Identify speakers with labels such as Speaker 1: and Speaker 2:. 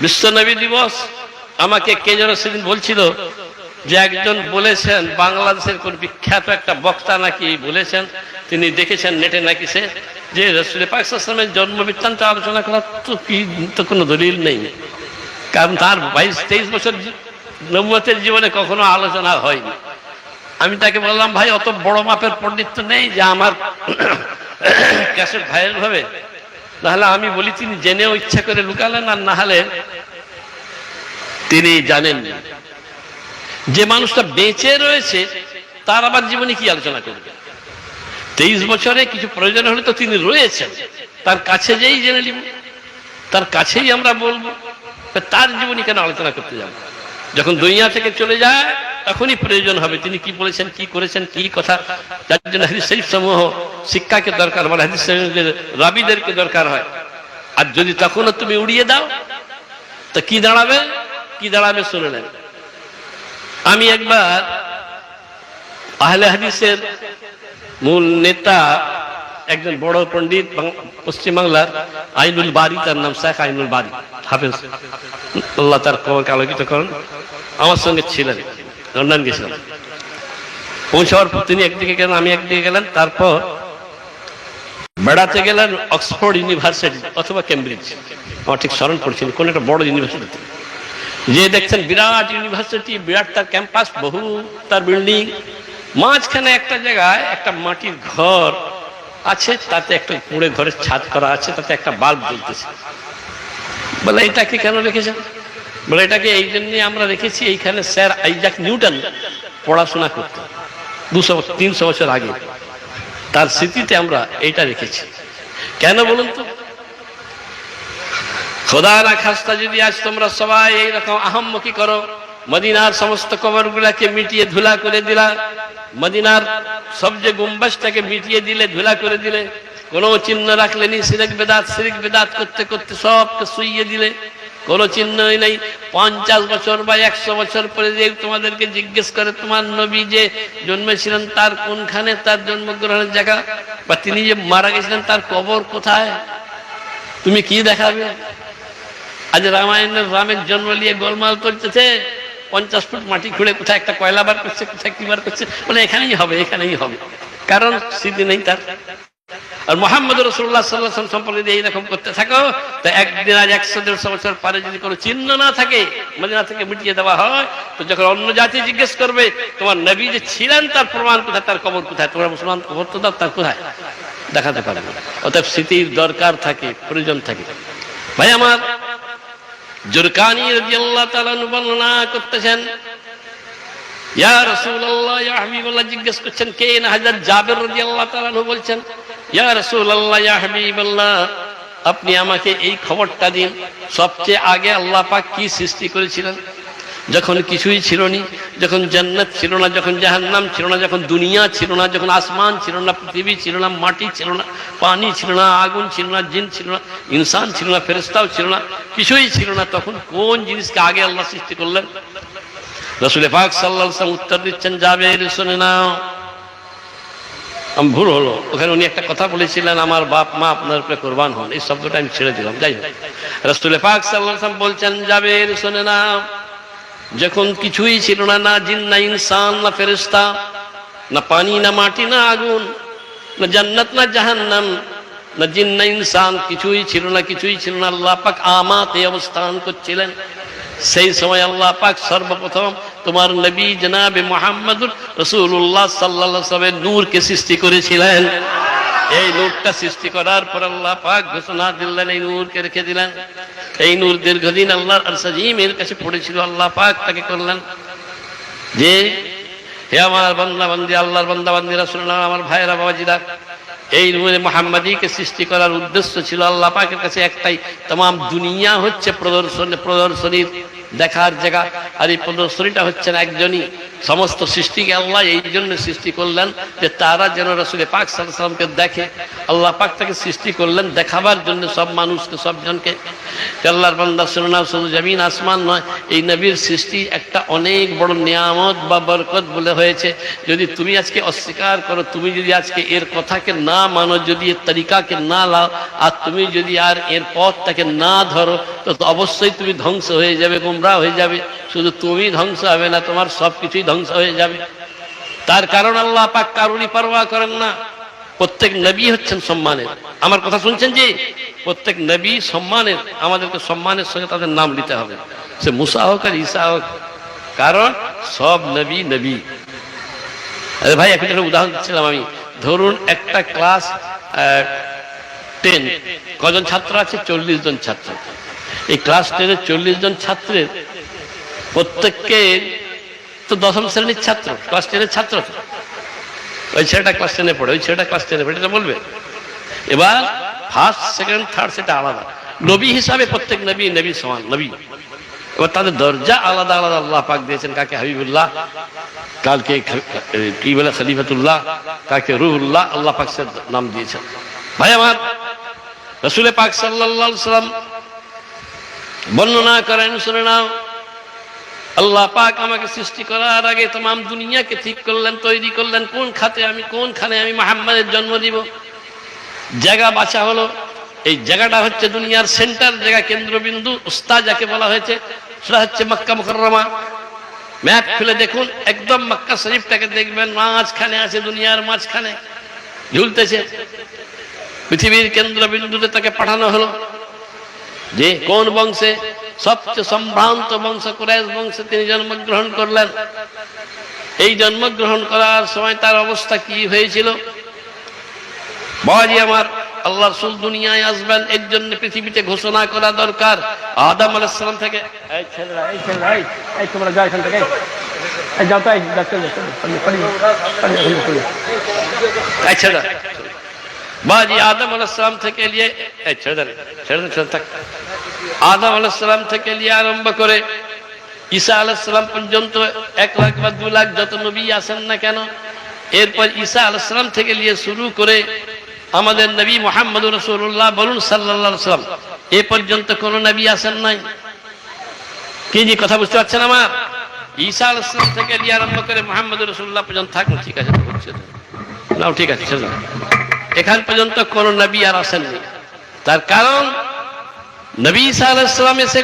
Speaker 1: বিশ্ব নবী দিবস। আমাকে কে যেন সেদিন বলছিল যে একজন বলেছেন, বাংলাদেশের কোন বিখ্যাত একটা বক্তা নাকি বলেছেন, তিনি দেখেছেন নেটে নাকি সে, যে রাসূল পাক সাল্লাল্লাহু আলাইহি ওয়াসাল্লামের জন্ম বৃত্তান্ত আলোচনা করার তো কোনো দলিল নেই, কারণ তার 22-23 বছর নবুয়তের জীবনে কখনো আলোচনা হয়নি। আমি তাকে বললাম, ভাই অত বড় মাপের পণ্ডিত তো নেই যে আমার ক্যাসেট ভাইরাল হবে, নাহলে আমি বলি তিনি জেনেও ইচ্ছা করে লুকালেন, আর না হলে তিনি জানেন। যে মানুষটা বেঁচে রয়েছে তার আবার জীবনে কি আলোচনা করবে? 23 বছরে কিছু প্রয়োজন হলে তো তিনি রয়েছেন, তার কাছে যেই জেনে নিব, তার কাছেই আমরা বলবো, তার জীবনী কেন আলোচনা করতে যাব? যখন দুনিয়া থেকে চলে যায় তখনই প্রয়োজন হবে তিনি কি বলেছেন, কি করেছেন, কি কথা। যার জন্য হাদিস শরীফ সমূহ শিক্ষাকে দরকার, মানে হাদিস শরীফের রাবীদেরকে দরকার হয়। আর যদি তখনও তুমি উড়িয়ে দাও তো কি দাঁড়াবে? কি দাঁড়াবে শুনে নেন। আমি একবার আহলে হাদিসের মূল নেতা একজন বড় পণ্ডিত পশ্চিমবাংলার, আইনুল বারী তার নাম, শেখ আইনুল বারী হাফেজ, আল্লাহ তার কবরকে আলোকিত করেন, আমার সঙ্গে ছিলেন, লন্ডন গেছিলাম। পৌঁছাওয়ার পর তিনি একদিকে গেলেন, আমি একদিকে গেলেন, তারপর বেড়াতে গেলেন অক্সফোর্ড ইউনিভার্সিটি অথবা কেমব্রিজ, আমার ঠিক স্মরণ পড়ছিল, কোন একটা বড় ইউনিভার্সিটিতে। যে দেখছেন বিরাট ইউনিভার্সিটি, বিরাট তার ক্যাম্পাস, বহু তার বিল্ডিং, মাঝখানে একটা জায়গায় একটা মাটির ঘর আছে, তাতে একটা পুড়ে ঘরের ছাদ করা আছে, তাতে একটা বাল্ব জ্বলতেছে। বলে এটাকে কেন রেখেছেন? বলে এটাকে এই জন্য আমরা রেখেছি, এইখানে স্যার আইজাক নিউটন পড়াশোনা করতেন 200-300 বছর আগে, তার স্মৃতিতে আমরা এইটা রেখেছি। কেন বলুন তো? খোদা না খাস্তা যদি আজ তোমরা সবাই এইরকম আহাম্মকি করো, মদিনার সমস্ত কবরগুলাকে মিটিয়ে ধুলা করে দিলা, মদিনার সব যে গুম্বাজটাকে মিটিয়ে দিলে, ধুলা করে দিলে, কোনো চিহ্ন রাখলেনি, শিরক বেদাত করতে করতে সবকে শুইয়ে দিলে, কোনো চিহ্নই নেই। 50 বছর বা 100 বছর পরে যে তোমাদেরকে জিজ্ঞেস করে তোমার নবী যে জন্মেছিলেন তার কোনখানে, তার জন্মগ্রহণের জায়গা, বা তিনি যে মারা গেছিলেন তার কবর কোথায়, তুমি কি দেখাবে? আজ রামায়ণের রামের জন্ম নিয়ে গোলমাল করতেছে, 50 ফুট মাটি খুঁড়ে কোথায় একটা কয়লা বার করছে, কোথায় কি বার করছে, বলে এখানেই হবে, এখানেই হবে, কারণ স্মৃতি নেই তার। আর মুহাম্মদ রাসূলুল্লাহ সাল্লাল্লাহু আলাইহি ওয়াসাল্লাম সম্পর্কে যদি এইরকম করতে থাকো, তো একদিন আজ 100-150 বছর পরে যদি কোনো চিহ্ন না থাকে, মদিনা থেকে মিটিয়ে দেওয়া হয়, তো যখন অন্য জাতি জিজ্ঞেস করবে তোমার নবী যে ছিলেন তার প্রমাণ কোথায়, তার কবর কোথায়, তোমরা মুসলমান কবর তো দাও, তার কোথায় দেখাতে পারে না। অতএব স্মৃতির দরকার থাকে, প্রয়োজন থাকে। ভাই আমার, জুরকানি রাদিয়াল্লাহু তাআলা বর্ণনা করতেছেন, ইয়া রাসূলুল্লাহ, ইয়া হাবিবাল্লাহ, জিজ্ঞেস করছেন কে? না হযরত জাবের রাদিয়াল্লাহু তাআলা বলছেন, ইয়া রাসূলুল্লাহ, ইয়া হাবিবাল্লাহ, আপনি আমাকে এই খবরটা দিন, সবচেয়ে আগে আল্লাহ পাক কি সৃষ্টি করেছিলেন? যখন কিছুই ছিল না, যখন জান্নাত ছিল না, যখন জাহান্নাম ছিল না, যখন দুনিয়া ছিল না, যখন আসমান ছিল না, পৃথিবী ছিল না, মাটি ছিল না, পানি ছিল না, আগুন ছিল না, জিন ছিল না, ইনসান ছিল না, ফেরেশতাও ছিল না, কিছুই ছিল না, তখন কোন জিনিসকে আগে আল্লাহ সৃষ্টি করলেন? রাসূল পাক সাল্লাল্লাহু আলাইহি ওয়াসাল্লাম উত্তর দিচ্ছেন, জাবের শুনে নাও। ভুল হলো, ওখানে উনি একটা কথা বলেছিলেন, আমার বাপ মা আপনার উপরে কোরবান হন, এই শব্দটা আমি ছেড়ে দিলাম। যাই হোক, রাসূল পাক সাল্লাল্লাহু আলাইহি ওয়াসাল্লাম বলছেন, জাবের শুনে নাও, যখন কিছুই ছিল না, না জিন, না ইনসান, না ফেরেশতা, না পানি, না মাটি, না আগুন, না জান্নাত, না জাহান্নাম, না জিন, না ইনসান, কিছুই ছিল না, কিছুই ছিল না, আল্লাহ পাক আমাতে অবস্থান করছিলেন। সেই সময় আল্লাহ পাক সর্বপ্রথম তোমার নবী জনাবে মুহাম্মদুর রাসূলুল্লাহ সাল্লাল্লাহু আলাইহি ওয়াসাল্লামের নূরকে সৃষ্টি করেছিলেন। এই নূরটা সৃষ্টি করার পর আল্লাহ পাক ঘোষণা দিলেন, এই নূরকে রেখে দিলেন। এই নূর দীর্ঘদিন আল্লাহর আরশ আজিমের কাছে পড়েছিল। আল্লাহ পাক তাকে করলেন যে, হে আমার বান্দা বান্দি, আল্লাহর বান্দা বান্দি, রাসূলুল্লাহ, আমার ভাইয়েরা, বাবাজিরা, এই নূরে মুহাম্মাদীকে সৃষ্টি করার উদ্দেশ্য ছিল আল্লাহ পাকের কাছে একটাই, तमाम দুনিয়া হচ্ছে প্রদর্শনীর দেখার জায়গা। আর এই প্রদর্শনীটা হচ্ছেন একজনই, সমস্ত সৃষ্টিকে আল্লাহ এই জন্য সৃষ্টি করলেন যে তারা যেন রাসূল পাক সাল্লাল্লাহু আলাইহি ওয়াসাল্লামকে দেখে। আল্লাহ পাক তাকে সৃষ্টি করলেন দেখাবার জন্য, সব মানুষকে, সব জনকে। আল্লাহর বান্দা শুনে নাও, শুধু জমিন আসমান নয়, এই নবীর সৃষ্টি একটা অনেক বড় নিয়ামত বা বরকত বলে হয়েছে। যদি তুমি আজকে অস্বীকার করো, তুমি যদি আজকে এর কথাকে না মানো, যদি এর তরিকাকে না লাও, আর তুমি যদি আর এর পথটাকে না ধরো, তো অবশ্যই তুমি ধ্বংস হয়ে যাবে, গোমরাহ হয়ে যাবে। শুধু তুমি ধ্বংস হবে না, তোমার সব কিছুই ধ্বংস হয়ে যাবে। তার কারণ আল্লাহ পাক কারুরই পরোয়া করেন না। প্রত্যেক নবী হচ্ছেন সম্মানের। আমার কথা শুনছেন যে প্রত্যেক নবী সম্মানের, আমাদেরকে সম্মানের সঙ্গে তাদের নাম নিতে হবে, সে মুসা হোক আর ঈসা হোক, কারণ সব নবী নবী। আরে ভাই, একটা উদাহরণ দিচ্ছিলাম আমি। ধরুন একটা ক্লাস 10, কজন ছাত্র আছে? 40 জন ছাত্র। এই ক্লাস 10-এর 40 জন ছাত্রের প্রত্যেককে তো দশম শ্রেণীর ছাত্র, ক্লাস 10-এর ছাত্র। ওই ছেলেটা ক্লাস 10-এ পড়ে, ওই ছেলেটা ক্লাস 10-এ পড়ে, এটা বলবে। এবার ফার্স্ট, সেকেন্ড, থার্ড সেটা আলাদা। নবী হিসাবে প্রত্যেক নবী নবী সমান নবী। এবার তাদের দরজা আলাদা আলাদা আল্লাহ পাক দিয়েছেন। কাকে হাবিবুল্লাহ, কালকে কি বলে খলিফাতুল্লাহ, কাকে রুহুল্লাহ, আল্লাহ পাক সে নাম দিয়েছেন। ভাই আমার, রাসূল পাক সাল্লাল্লাহু আলাইহি ওয়াসাল্লাম বর্ণনা করেন, শুনে নাও। আল্লাহ পাক আমাকে সৃষ্টি করার আগে तमाम দুনিয়াকে ঠিক করলেন, তৈরি করলেন, কোন খানে আমি মুহাম্মাদের জন্ম দিব। জায়গা বাছা হলো। এই জায়গাটা হচ্ছে দুনিয়ার সেন্টার জায়গা, কেন্দ্রবিন্দু, উস্তাদ যাকে বলা হয়েছে, সেটা হচ্ছে মক্কা মুকাররমা। ম্যাপ খুলে দেখুন, একদম মক্কা শরীফটাকে দেখবেন, মাঝখানে আছে, দুনিয়ার মাঝখানে ঝুলতেছে। পৃথিবীর কেন্দ্রবিন্দুতে তাকে পাঠানো হলো। যে কোন বংশে? সবচেয়ে সম্ভ্রান্ত বংশ কুরাইশ বংশে তিনি জন্মগ্রহণ করলেন। এই জন্মগ্রহণ করার সময় তার অবস্থা কি হয়েছিল? বাবাজি আমার, আল্লাহ রাসূল দুনিয়ায় আসবেন, এর জন্য পৃথিবীতে ঘোষণা করা দরকার। আদম আলাইহিস সালাম থেকে, এই ছেলেরা এই তোমরা যাও এখান থেকে, এই যাও, তাই এই ছেলেরা বাজি আদম আলাইহিস সালাম থেকে নিয়ে, এই ছেড়ে থাক, আদম আলাইহিস সালাম থেকে নিয়ে আরম্ভ করে ঈসা আলাইহিস সালাম পর্যন্ত 1 লাখ বা 2 লাখ যত নবী আসেন না কেন, এরপর ঈসা আলাইহিস সালাম থেকে নিয়ে শুরু করে আমাদের নবী মুহাম্মদুর রাসূলুল্লাহ বলুন সাল্লাল্লাহু আলাইহি ওয়াসাল্লাম, এ পর্যন্ত কোন নবী আসেন নাই। কি জি কথা বুঝতে পারছেন আমার? ঈসা আলাইহিস সালাম থেকে নিয়ে আরম্ভ করে মুহাম্মদুর রাসূলুল্লাহ পর্যন্ত থাকুন, ঠিক আছে, নাও, ঠিক আছে, এখান পর্যন্ত কোন নবী আর আসেননি। তার কারণ নবী ঈসা আলাইহিস সালাম এসে